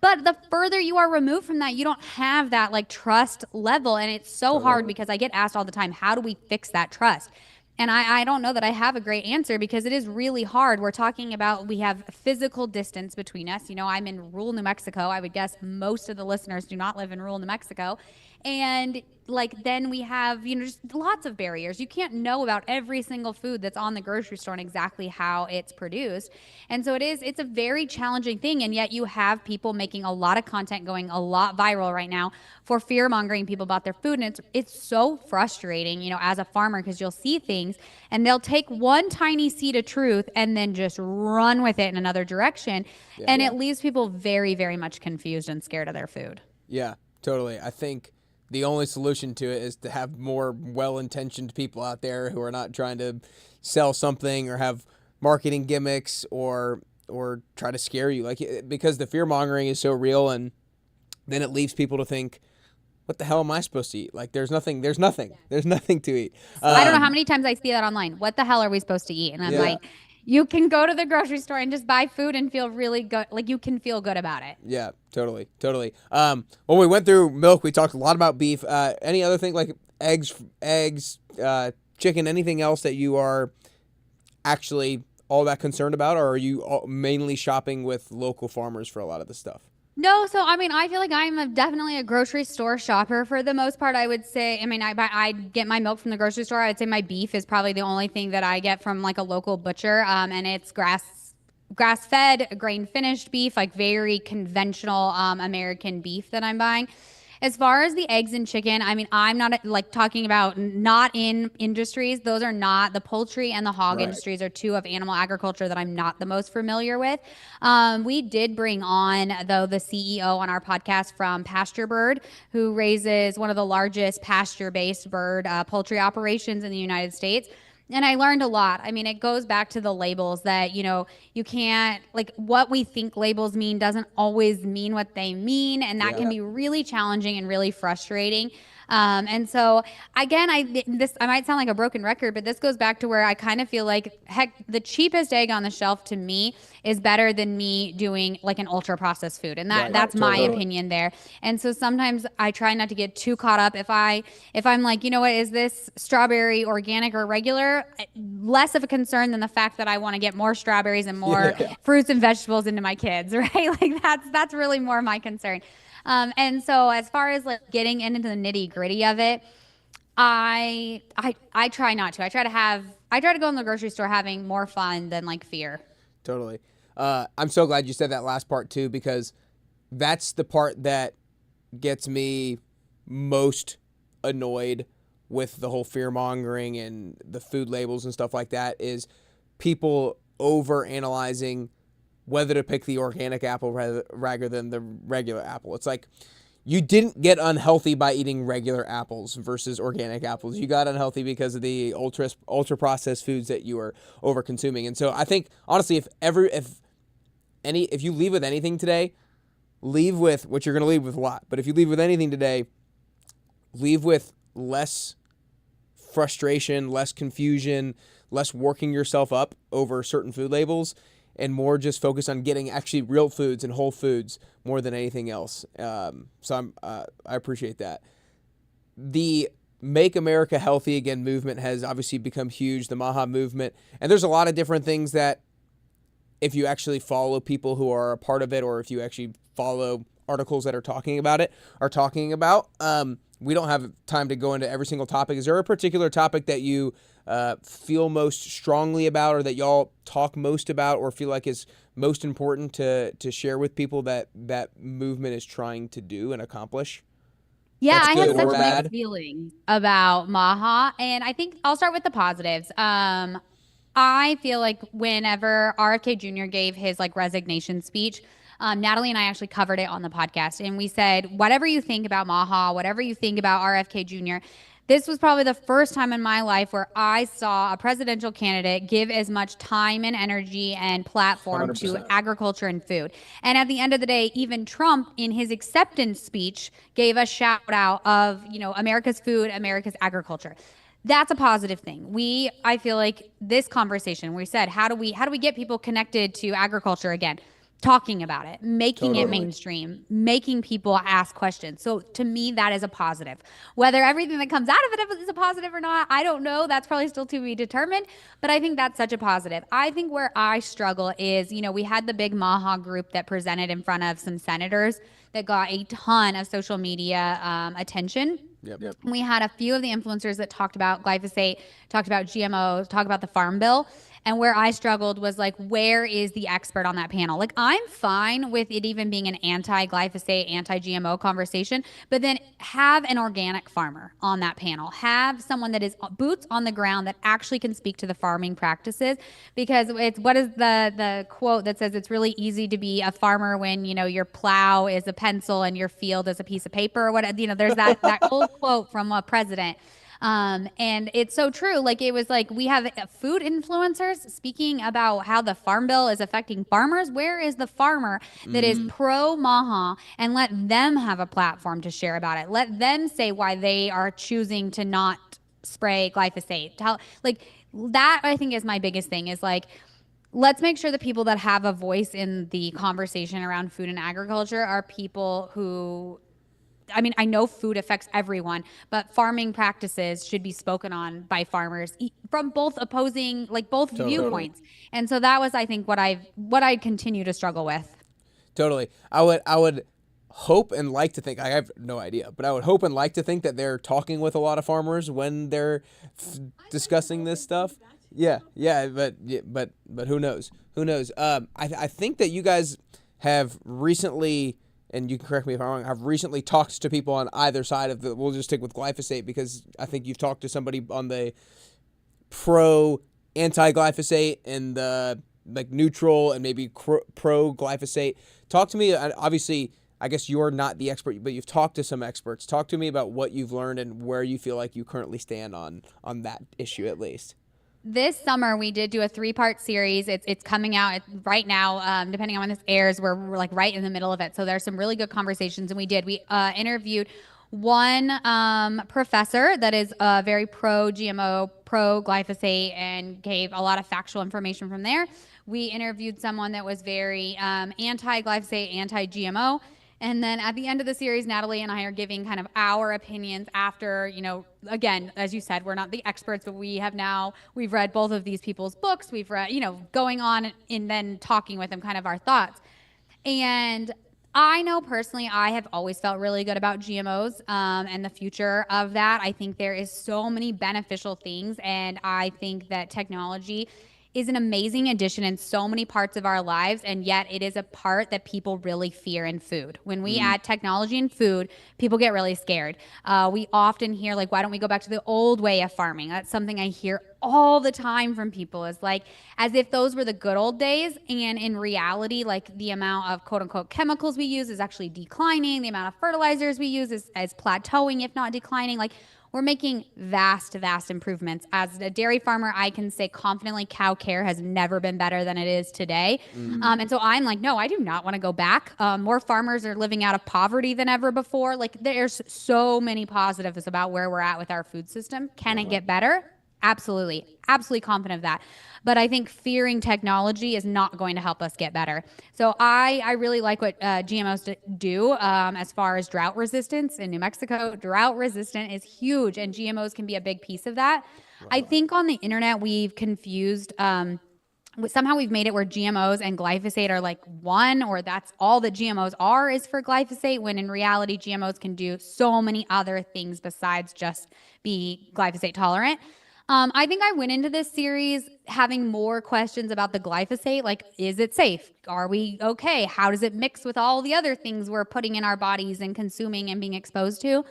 But the further you are removed from that, you don't have that like trust level. And it's so hard because I get asked all the time, how do we fix that trust? And I don't know that I have a great answer because it is really hard. We're talking about we have physical distance between us. You know, I'm in rural New Mexico. I would guess most of the listeners do not live in rural New Mexico. And like then we have, you know, just lots of barriers. You can't know about every single food that's on the grocery store and exactly how it's produced. And so it's a very challenging thing. And yet you have people making a lot of content going a lot viral right now for fear mongering people about their food. And it's so frustrating, you know, as a farmer, because you'll see things and they'll take one tiny seed of truth and then just run with it in another direction. Yeah. And it leaves people very, very much confused and scared of their food. Yeah, totally. I think the only solution to it is to have more well-intentioned people out there who are not trying to sell something or have marketing gimmicks or try to scare you, like, because the fear mongering is so real, and then it leaves people to think, what the hell am I supposed to eat? Like, there's nothing to eat. I don't know how many times I see that online. What the hell are we supposed to eat? And I'm Yeah. like, you can go to the grocery store and just buy food and feel really good. Like you can feel good about it. Yeah, totally, totally. Well, we went through milk. We talked a lot about beef. Any other thing like eggs, chicken, anything else that you are actually all that concerned about, or are you mainly shopping with local farmers for a lot of the stuff? No, so I mean, I feel like definitely a grocery store shopper for the most part. I would say, I mean, I get my milk from the grocery store. I would say my beef is probably the only thing that I get from like a local butcher, and it's grass fed, grain finished beef, like very conventional American beef that I'm buying. As far as the eggs and chicken, I mean, I'm not like talking about not in industries. Those are not the poultry and the hog Right. industries are two of animal agriculture that I'm not the most familiar with. We did bring on, though, the CEO on our podcast from Pasture Bird, who raises one of the largest pasture based bird poultry operations in the United States. And I learned a lot. I mean, it goes back to the labels that, you know, you can't, like, what we think labels mean doesn't always mean what they mean. And that can Yeah. be really challenging and really frustrating. And so again, I might sound like a broken record, but this goes back to where I kind of feel like, heck, the cheapest egg on the shelf to me is better than me doing like an ultra processed food, and Right. that's my Totally. opinion there. And so sometimes I try not to get too caught up. If I'm like, you know what, is this strawberry organic or regular? Less of a concern than the fact that I want to get more strawberries and more Yeah. fruits and vegetables into my kids, right? Like that's really more my concern. And so as far as like getting into the nitty gritty of it, I try not to. I try to go in the grocery store having more fun than like fear. Totally. I'm so glad you said that last part too, because that's the part that gets me most annoyed with the whole fear mongering and the food labels and stuff like that, is people over analyzing whether to pick the organic apple rather than the regular apple. It's like, you didn't get unhealthy by eating regular apples versus organic apples. You got unhealthy because of the ultra processed foods that you were over consuming. And so I think honestly, if you leave with anything today, leave with what you're going to leave with a lot. But if you leave with anything today, leave with less frustration, less confusion, less working yourself up over certain food labels, and more just focus on getting actually real foods and whole foods more than anything else. I appreciate that. The Make America Healthy Again movement has obviously become huge, the MAHA movement. And there's a lot of different things that, if you actually follow people who are a part of it, or if you actually follow articles that are talking about it, are talking about. We don't have time to go into every single topic. Is there a particular topic that you feel most strongly about, or that y'all talk most about, or feel like is most important to share with people that that movement is trying to do and accomplish? Yeah, That's I have good or such bad? mixed feelings about Maha, and I think I'll start with the positives. I feel like whenever RFK Jr. gave his like resignation speech, Natalie and I actually covered it on the podcast, and we said, whatever you think about Maha, whatever you think about RFK Jr., this was probably the first time in my life where I saw a presidential candidate give as much time and energy and platform to 100%. agriculture and food. And at the end of the day, even Trump in his acceptance speech gave a shout out of, you know, America's food, America's agriculture. That's a positive thing. I feel like this conversation, we said, how do we get people connected to agriculture again? talking about it, making it Totally. mainstream, making people ask questions. So to me, that is a positive. Whether everything that comes out of it is a positive or not, I don't know. That's probably still to be determined. But I think that's such a positive. I think where I struggle is, we had the big MAHA group that presented in front of some senators that got a ton of social media attention. Yep. We had a few of the influencers that talked about glyphosate, talked about GMOs, talked about the farm bill. And where I struggled was like, where is the expert on that panel? Like, I'm fine with it even being an anti glyphosate, anti GMO conversation, but then have an organic farmer on that panel. Have someone that is boots on the ground that actually can speak to the farming practices. Because it's what is the quote that says it's really easy to be a farmer when, your plow is a pencil and your field is a piece of paper or what, there's that old quote from a president. And it's so true. Like it was like we have food influencers speaking about how the farm bill is affecting farmers. Where is the farmer that is pro MAHA, and let them have a platform to share about it? Let them say why they are choosing to not spray glyphosate. Like that, I think is my biggest thing is like, let's make sure the people that have a voice in the conversation around food and agriculture are people who, I mean, I know food affects everyone, but farming practices should be spoken on by farmers from both opposing, like both viewpoints. And so that was, I think, what I continue to struggle with. Totally. I would hope and like to think, I have no idea, but I would hope and like to think that they're talking with a lot of farmers when they're discussing this stuff. Yeah, but who knows? Who knows? I think that you guys have recently, and you can correct me if I'm wrong, have recently talked to people on either side of the. We'll just stick with glyphosate because I think you've talked to somebody on the pro anti glyphosate and the like neutral and maybe pro glyphosate. Talk to me. Obviously, I guess you're not the expert, but you've talked to some experts. Talk to me about what you've learned and where you feel like you currently stand on that issue at least. This summer we did do a 3-part series. It's coming out right now. Depending on when this airs, we're like right in the middle of it. So there's some really good conversations, and we interviewed one professor that is very pro GMO, pro glyphosate, and gave a lot of factual information from there. We interviewed someone that was very anti glyphosate, anti GMO. And then at the end of the series, Natalie and I are giving kind of our opinions after, again, as you said, we're not the experts, but we've read both of these people's books. We've read, going on and then talking with them kind of our thoughts. And I know personally, I have always felt really good about GMOs and the future of that. I think there is so many beneficial things, and I think that technology is an amazing addition in so many parts of our lives, and yet it is a part that people really fear in food. When we add technology in food, people get really scared. We often hear like, why don't we go back to the old way of farming? That's something I hear all the time from people, is like as if those were the good old days, and in reality, like the amount of quote unquote chemicals we use is actually declining. The amount of fertilizers we use is plateauing, if not declining. Like we're making vast improvements. As a dairy farmer, I can say confidently cow care has never been better than it is today. And so I'm like, no, I do not want to go back. More farmers are living out of poverty than ever before. Like there's so many positives about where we're at with our food system. Can it get better? Absolutely. Absolutely confident of that. But I think fearing technology is not going to help us get better. So I really like what GMOs do as far as drought resistance in New Mexico. Drought resistant is huge, and GMOs can be a big piece of that. Wow. I think on the internet we've confused somehow we've made it where GMOs and glyphosate are like one, or that's all that GMOs are is for glyphosate, when in reality GMOs can do so many other things besides just be glyphosate tolerant. I think I went into this series having more questions about the glyphosate. Like, is it safe? Are we okay? How does it mix with all the other things we're putting in our bodies and consuming and being exposed to?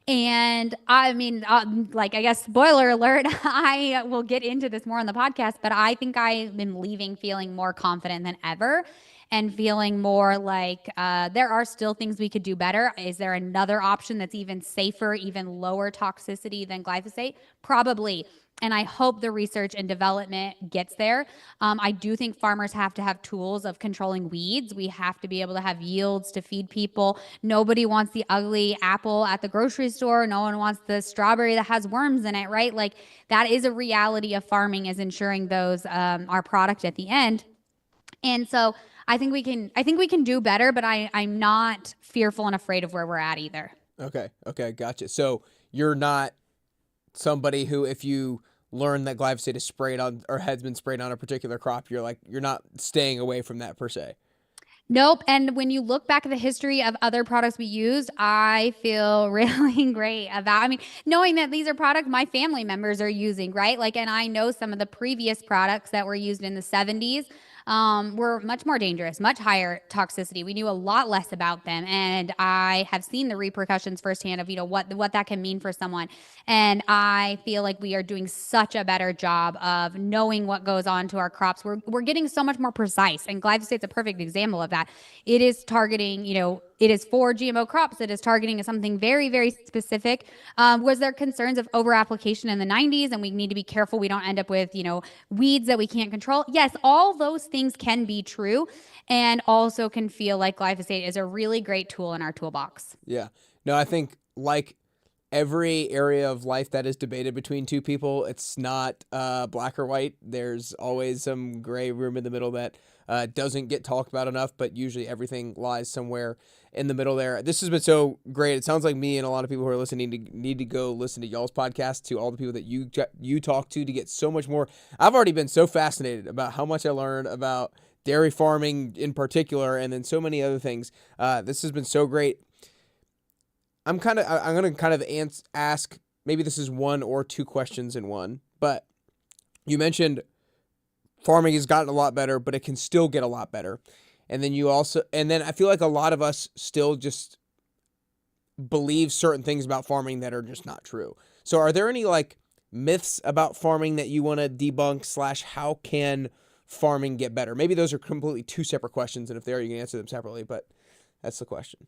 And I mean, like, I guess, spoiler alert, I will get into this more on the podcast, but I think I've been leaving feeling more confident than ever, and feeling more like there are still things we could do better. Is there another option that's even safer, even lower toxicity than glyphosate? Probably. And I hope the research and development gets there. I do think farmers have to have tools of controlling weeds. We have to be able to have yields to feed people. Nobody wants the ugly apple at the grocery store. No one wants the strawberry that has worms in it, right? Like that is a reality of farming, is ensuring those our product at the end. And so I think we can do better, but I'm not fearful and afraid of where we're at either. Okay. Okay. Gotcha. So you're not somebody who, if you learn that glyphosate is sprayed on or has been sprayed on a particular crop, you're not staying away from that per se. Nope. And when you look back at the history of other products we used, I feel really great about, I mean, knowing that these are products my family members are using, right? Like, and I know some of the previous products that were used in the 70s were much more dangerous, much higher toxicity. We knew a lot less about them. And I have seen the repercussions firsthand of, what that can mean for someone. And I feel like we are doing such a better job of knowing what goes on to our crops. We're getting so much more precise. And glyphosate's a perfect example of that. It is targeting, it is for GMO crops. It is targeting something very, very specific. Was there concerns of over application in the 90s and we need to be careful we don't end up with, weeds that we can't control? Yes, all those things can be true and also can feel like glyphosate is a really great tool in our toolbox. Yeah. No, I think like every area of life that is debated between two people, it's not black or white. There's always some gray room in the middle that doesn't get talked about enough, but usually everything lies somewhere in the middle there. This has been so great. It sounds like me and a lot of people who are listening need to go listen to y'all's podcast, to all the people that you talk to get so much more. I've already been so fascinated about how much I learned about dairy farming in particular, and then so many other things. This has been so great. I'm going to kind of ask, maybe this is one or two questions in one, but you mentioned farming has gotten a lot better, but it can still get a lot better. And then I feel like a lot of us still just believe certain things about farming that are just not true. So are there any like myths about farming that you want to debunk / how can farming get better? Maybe those are completely two separate questions. And if they are, you can answer them separately, but that's the question.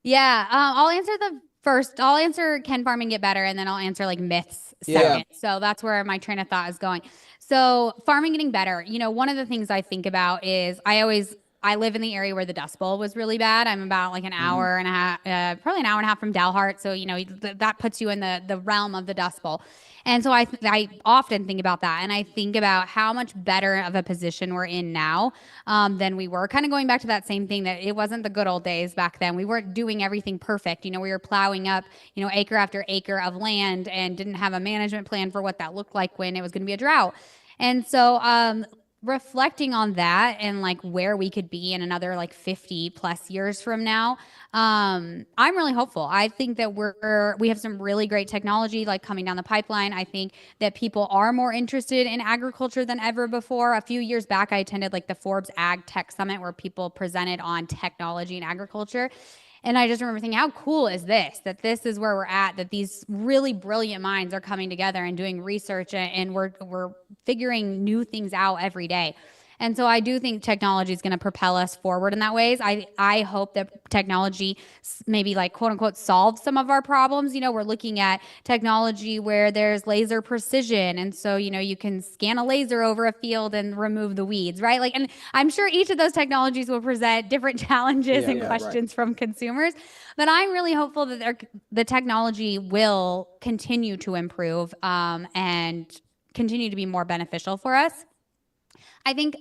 Yeah, I'll answer the first. I'll answer can farming get better, and then I'll answer like myths Yeah. second. So that's where my train of thought is going. So farming getting better. One of the things I think about is I live in the area where the Dust Bowl was really bad. I'm about like an Mhm. hour and a half, probably an hour and a half from Dalhart. So that puts you in the realm of the Dust Bowl. And so I often think about that, and I think about how much better of a position we're in now than we were. Kind of going back to that same thing that it wasn't the good old days back then. We weren't doing everything perfect. We were plowing up, acre after acre of land and didn't have a management plan for what that looked like when it was going to be a drought. And so reflecting on that and like where we could be in another like 50 plus years from now, I'm really hopeful. I think that we have some really great technology like coming down the pipeline. I think that people are more interested in agriculture than ever before. A few years back, I attended like the Forbes Ag Tech Summit where people presented on technology and agriculture. And I just remember thinking, how cool is this? That this is where we're at, that these really brilliant minds are coming together and doing research, and we're figuring new things out every day. And so I do think technology is going to propel us forward in that ways. I hope that technology maybe like quote unquote solves some of our problems. We're looking at technology where there's laser precision. And so, you can scan a laser over a field and remove the weeds, right? Like, and I'm sure each of those technologies will present different challenges and questions from consumers. But I'm really hopeful that the technology will continue to improve and continue to be more beneficial for us. I think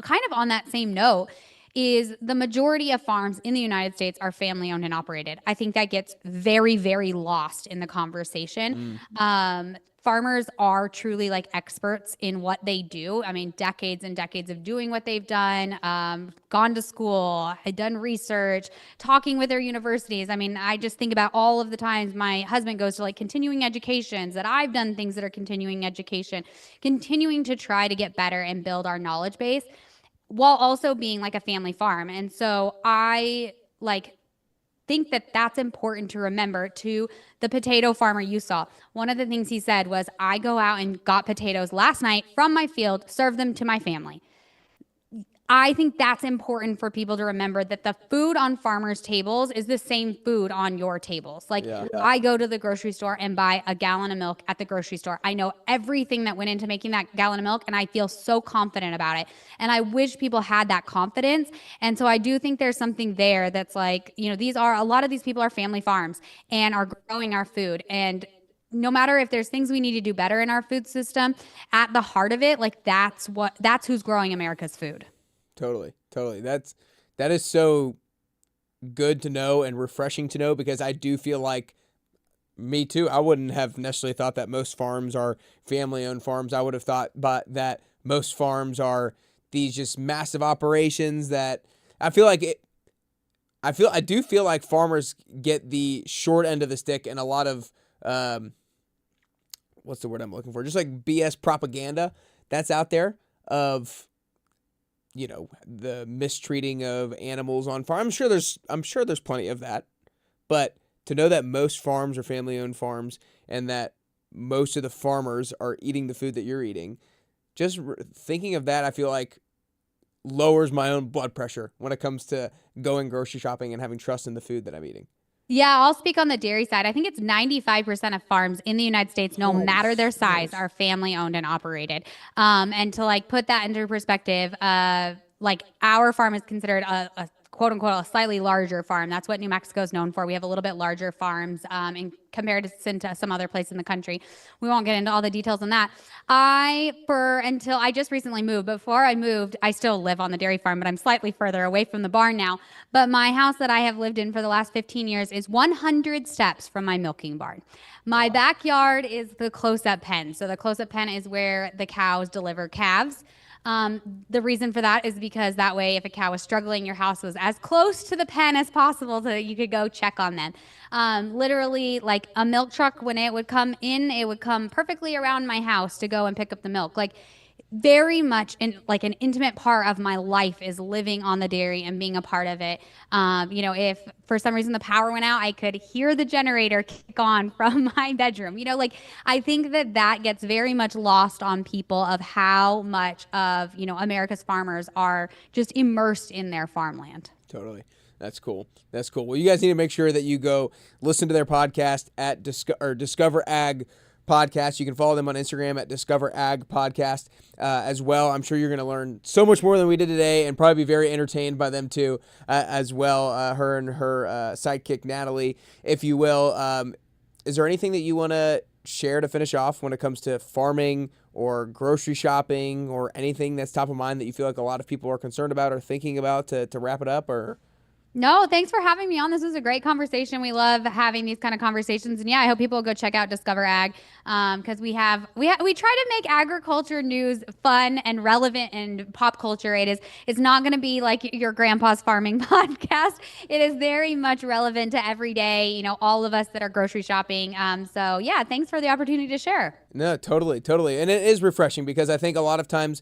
kind of on that same note is the majority of farms in the United States are family owned and operated. I think that gets very, very lost in the conversation. Farmers are truly like experts in what they do. I mean, decades and decades of doing what they've done, gone to school, had done research, talking with their universities. I mean, I just think about all of the times my husband goes to like continuing educations, that I've done things that are continuing education, continuing to try to get better and build our knowledge base while also being like a family farm. And so I like think that that's important to remember. To the potato farmer you saw, one of the things he said was, I go out and got potatoes last night from my field, serve them to my family. I think that's important for people to remember, that the food on farmers' tables is the same food on your tables. Like, I go to the grocery store and buy a gallon of milk at the grocery store. I know everything that went into making that gallon of milk, and I feel so confident about it. And I wish people had that confidence. And so I do think there's something there that's like, a lot of these people are family farms and are growing our food. And no matter if there's things we need to do better in our food system, at the heart of it, like that's who's growing America's food. Totally, totally. That is so good to know and refreshing to know, because I do feel like me too. I wouldn't have necessarily thought that most farms are family-owned farms. I would have thought, but that most farms are these just massive operations that I feel like it. I do feel like farmers get the short end of the stick and a lot of what's the word I'm looking for? Just like BS propaganda that's out there of, the mistreating of animals on farm. I'm sure there's plenty of that, but to know that most farms are family-owned farms and that most of the farmers are eating the food that you're eating, just thinking of that, I feel like lowers my own blood pressure when it comes to going grocery shopping and having trust in the food that I'm eating. Yeah, I'll speak on the dairy side. I think it's 95% of farms in the United States, no Holy matter their size, smokes. are family owned and operated. And to like put that into perspective, like our farm is considered a quote unquote a slightly larger farm. That's what New Mexico is known for. We have a little bit larger farms in comparison to some other place in the country. We won't get into all the details on that. Until I just recently moved. Before I moved, I still live on the dairy farm, but I'm slightly further away from the barn now. But my house that I have lived in for the last 15 years is 100 steps from my milking barn. My Wow. backyard is the close-up pen. So the close-up pen is where the cows deliver calves. The reason for that is because that way, if a cow was struggling, your house was as close to the pen as possible so that you could go check on them. Literally, like a milk truck, when it would come in, it would come perfectly around my house to go and pick up the milk. Like very much in like an intimate part of my life is living on the dairy and being a part of it. If for some reason the power went out, I could hear the generator kick on from my bedroom. Like I think that that gets very much lost on people of how much of, America's farmers are just immersed in their farmland. Totally. That's cool. That's cool. Well, you guys need to make sure that you go listen to their podcast at Discover Ag Podcast. You can follow them on Instagram at Discover Ag Podcast as well. I'm sure you're going to learn so much more than we did today and probably be very entertained by them too as well, her and her sidekick, Natalie, if you will. Is there anything that you want to share to finish off when it comes to farming or grocery shopping or anything that's top of mind that you feel like a lot of people are concerned about or thinking about to wrap it up? Or No, thanks for having me on. This was a great conversation. We love having these kind of conversations, and yeah, I hope people will go check out Discover Ag because we try to make agriculture news fun and relevant and pop culture. It's not going to be like your grandpa's farming podcast. It is very much relevant to everyday, all of us that are grocery shopping. So yeah, thanks for the opportunity to share. no, totally, totally. And it is refreshing because I think a lot of times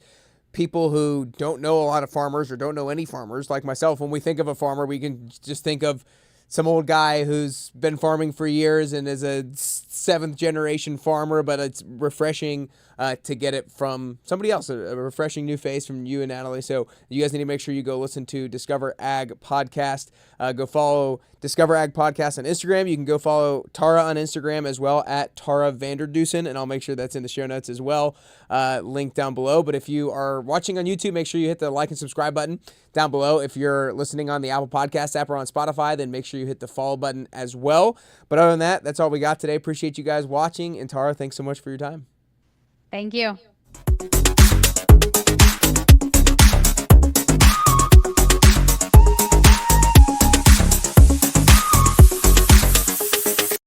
people who don't know a lot of farmers or don't know any farmers, like myself, when we think of a farmer, we can just think of some old guy who's been farming for years and is a seventh generation farmer, but it's refreshing to get it from somebody else, a refreshing new face from you and Natalie. So you guys need to make sure you go listen to Discover Ag Podcast. Go follow Discover Ag Podcast on Instagram. You can go follow Tara on Instagram as well at Tara Vander Dussen, and I'll make sure that's in the show notes as well, link down below. But if you are watching on YouTube, make sure you hit the like and subscribe button down below. If you're listening on the Apple Podcast app or on Spotify, then make sure you hit the follow button as well. But other than that, that's all we got today. Appreciate you guys watching. And Tara, thanks so much for your time. Thank you.